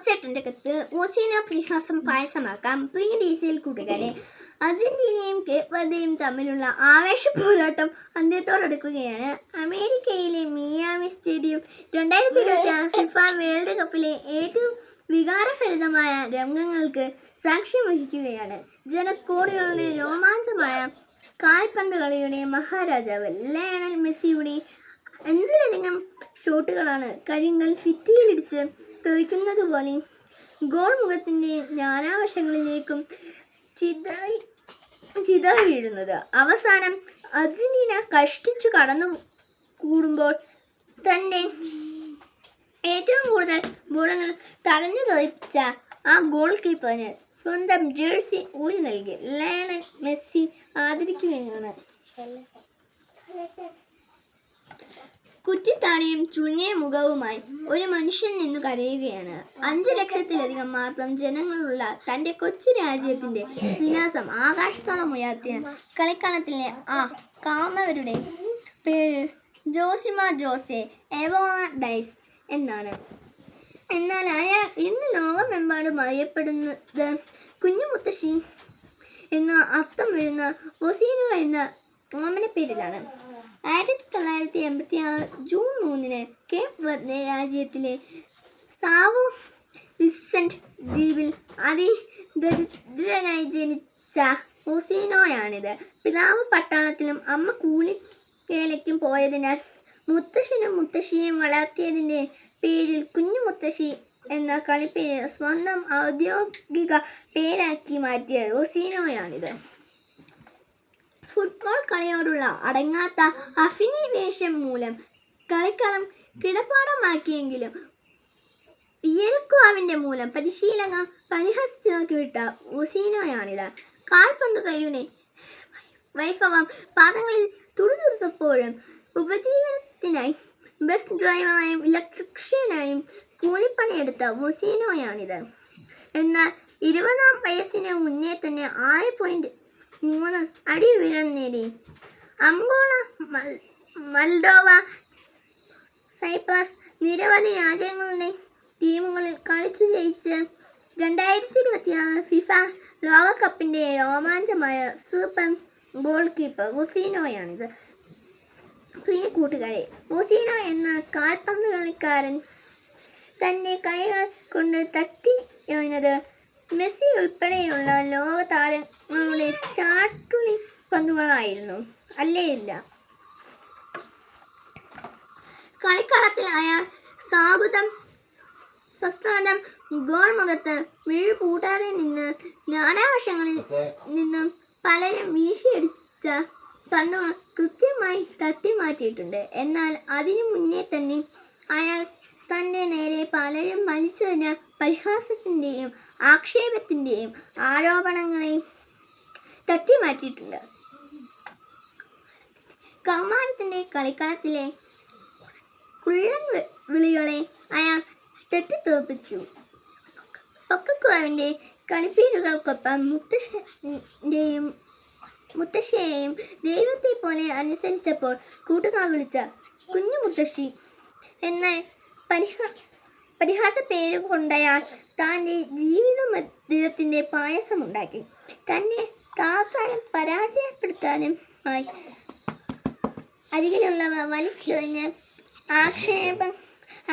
കൊച്ചേട്ടൻ്റെ കത്ത് ഓസീന പരിഹാസം പായസമാക്കാം. Pre diesel കൂട്ടുകാരെ, അർജന്റീനയും കേപ്പ് വെർദെയും തമ്മിലുള്ള ആവേശ പോരാട്ടം അന്ത്യത്തോടടുക്കുകയാണ്. അമേരിക്കയിലെ മിയാമി സ്റ്റേഡിയം 2026 ഫിഫ വേൾഡ് കപ്പിലെ ഏറ്റവും വികാരഭരിതമായ രംഗങ്ങൾക്ക് സാക്ഷ്യം വഹിക്കുകയാണ്. ജനക്കോടികളുടെ രോമാഞ്ചമായ കാൽപന്ത് കളിയുടെ മഹാരാജാവ് ലയണൽ മെസ്സിയുടെ 5ലധികം ഷോട്ടുകളാണ് കരിങ്കൽ ഭിത്തിയിലിടിച്ച് തെറിക്കുന്നത് പോലെ ഗോൾ മുഖത്തിൻ്റെ നാനാവശങ്ങളിലേക്കും ചിതറി വീഴുന്നത്. അവസാനം അർജന്റീന കഷ്ടിച്ചു കടന്നു കൂടുമ്പോൾ തൻ്റെ ഏറ്റവും കൂടുതൽ ബോളുകൾ തടഞ്ഞു തെറിപ്പിച്ച ആ ഗോൾ കീപ്പറിന് സ്വന്തം ജേഴ്സി ഊരി നൽകി ലയണൽ മെസ്സി ആദരിക്കുകയാണ്. കുറ്റിത്താടിയും ചുളുങ്ങിയ മുഖവുമായി ഒരു മനുഷ്യൻ നിന്നു കരയുകയാണ്. 5 ലക്ഷത്തിലധികം മാത്രം ജനങ്ങളുള്ള തൻ്റെ കൊച്ചു രാജ്യത്തിൻ്റെ വിലാസം ആകാശത്തോളം ഉയർത്തിയ കളിക്കളത്തിലെ ആ കാണുന്നവരുടെ പേര് ജോസിമ ജോസെ എവോഡൈസ് എന്നാണ്. എന്നാൽ അയാൾ ഇന്ന് ലോകമെമ്പാടും അറിയപ്പെടുന്നത് കുഞ്ഞു മുത്തശ്ശി എന്ന അർത്ഥം വരുന്ന ഒസീനോ എന്ന ഓമനപ്പേരിലാണ്. 1986 ജൂൺ 3 കേപ്പ് വെർദെ രാജ്യത്തിലെ സാവോ വിസെന്റ് ദ്വീപിൽ അതിദരിദ്രനായി ജനിച്ച ഒസീനോയാണിത്. പിതാവ് പട്ടാളത്തിലും അമ്മ കൂലിവേലയ്ക്കും പോയതിനാൽ മുത്തശ്ശനും മുത്തശ്ശിയെയും വളർത്തിയതിൻ്റെ പേരിൽ കുഞ്ഞു മുത്തശ്ശി എന്ന കളിപ്പേര് സ്വന്തം ഔദ്യോഗിക പേരാക്കി മാറ്റിയ ഒസീനോയാണിത്. ഫുട്ബോൾ കളിയോടുള്ള അടങ്ങാത്ത അഭിനിവേശം മൂലം കളിക്കളം കിടപ്പാടമാക്കിയെങ്കിലും ഇയരുക്കുവാവിൻ്റെ മൂലം പരിശീലകൻ പരിഹസിച്ചു വിട്ട ഒസീനോയാണിത്. കാൽപന്ത് കളിയുടെ വൈഭവം പാദങ്ങളിൽ തുടുതുടുത്തപ്പോഴും ഉപജീവനത്തിനായി ബസ് ഡ്രൈവറായും ഇലക്ട്രീഷ്യനായും കൂലിപ്പണിയെടുത്ത ഒസീനോയാണിത്. എന്നാൽ 20-ാം വയസ്സിന് മുന്നേ തന്നെ 6.3 അടി ഉയരം നേടി. അംഗോള, മൾഡോവ, സൈപ്രസ് നിരവധി രാജ്യങ്ങളുടെ ടീമുകളിൽ കളിച്ചു ജയിച്ച് 2026 ഫിഫ ലോകകപ്പിൻ്റെ രോമാഞ്ചമായ സൂപ്പർ ഗോൾ കീപ്പർ ഒസീനോയാണിത്. പ്രിയ കൂട്ടുകാരെ, ഒസീനോ എന്ന കാൽപന്ത് കളിക്കാരൻ തൻ്റെ കൈകൾ കൊണ്ട് തട്ടി എറിഞ്ഞത് മെസ്സി ഉൾപ്പെടെയുള്ള ലോക താരങ്ങളുടെ ചാട്ടുളി പന്തുകളായിരുന്നു, അല്ലേയില്ല? കളിക്കളത്തിൽ അയാൾ സശ്രദ്ധം ഗോൾ മുഖത്ത് മിഴിപൂട്ടാതെ നിന്ന് നാനാവശങ്ങളിൽ നിന്നും പലരും വീശിയടിച്ച പന്തുകൾ കൃത്യമായി തട്ടിമാറ്റിയിട്ടുണ്ട്. എന്നാൽ അതിനു മുന്നേ തന്നെ അയാൾ തൻ്റെ നേരെ പലരും വലിച്ചെറിഞ്ഞ പരിഹാസത്തിൻ്റെയും ആക്ഷേപത്തിൻ്റെയും ആരോപണങ്ങളെയും തട്ടിമാറ്റിയിട്ടുണ്ട്. കൗമാരത്തിൻ്റെ കളിക്കളത്തിലെ കുള്ളൻ വിളികളെ അയാൾ തട്ടിത്തെറിപ്പിച്ചു. പൊക്കക്കുറവിൻ്റെ കളിപ്പേരുകൾക്കൊപ്പം മുത്തശ്ശിയെയും ദൈവത്തെ പോലെ അനുസരിച്ചപ്പോൾ കൂട്ടുകാർ വിളിച്ച കുഞ്ഞു മുത്തശ്ശി എന്ന പരിഹാസ പേര് കൊണ്ടയാൾ തൻ്റെ ജീവിത മധുരത്തിൻ്റെ പായസമുണ്ടാക്കി. തന്നെ താഴ്ത്താനും പരാജയപ്പെടുത്താനും ആയി അരികിലുള്ളവർ വലിച്ചെറിഞ്ഞ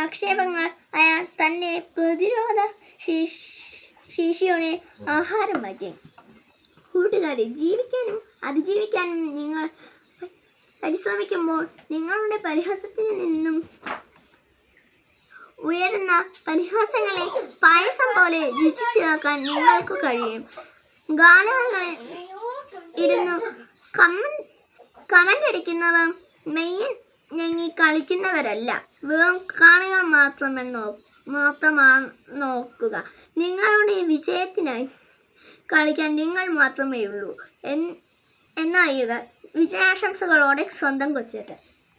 ആക്ഷേപങ്ങൾ അയാൾ തൻ്റെ പ്രതിരോധ ശേഷിയോടെ ആഹാരം മാറ്റി. കൂട്ടുകാരെ, ജീവിക്കാനും അതിജീവിക്കാനും നിങ്ങൾ പരിശ്രമിക്കുമ്പോൾ നിങ്ങളുടെ പരിഹാസത്തിൽ നിന്നും ഉയരുന്ന പരിഹാസങ്ങളെ പായസം പോലെ രുചിച്ചു നോക്കാൻ നിങ്ങൾക്ക് കഴിയും. ഗാലകളിൽ ഇരുന്നു കമൻ്റ് അടിക്കുന്നവർ മെയ്യൻ ഞങ്ങി കളിക്കുന്നവരല്ല, വെറും കാണികൾ മാത്രമാണ് നോക്കുക. നിങ്ങളുടെ വിജയത്തിനായി കളിക്കാൻ നിങ്ങൾ മാത്രമേ ഉള്ളൂ എന്നറിയുക. വിജയാശംസകളോടെ സ്വന്തം കൊച്ചേട്ടൻ.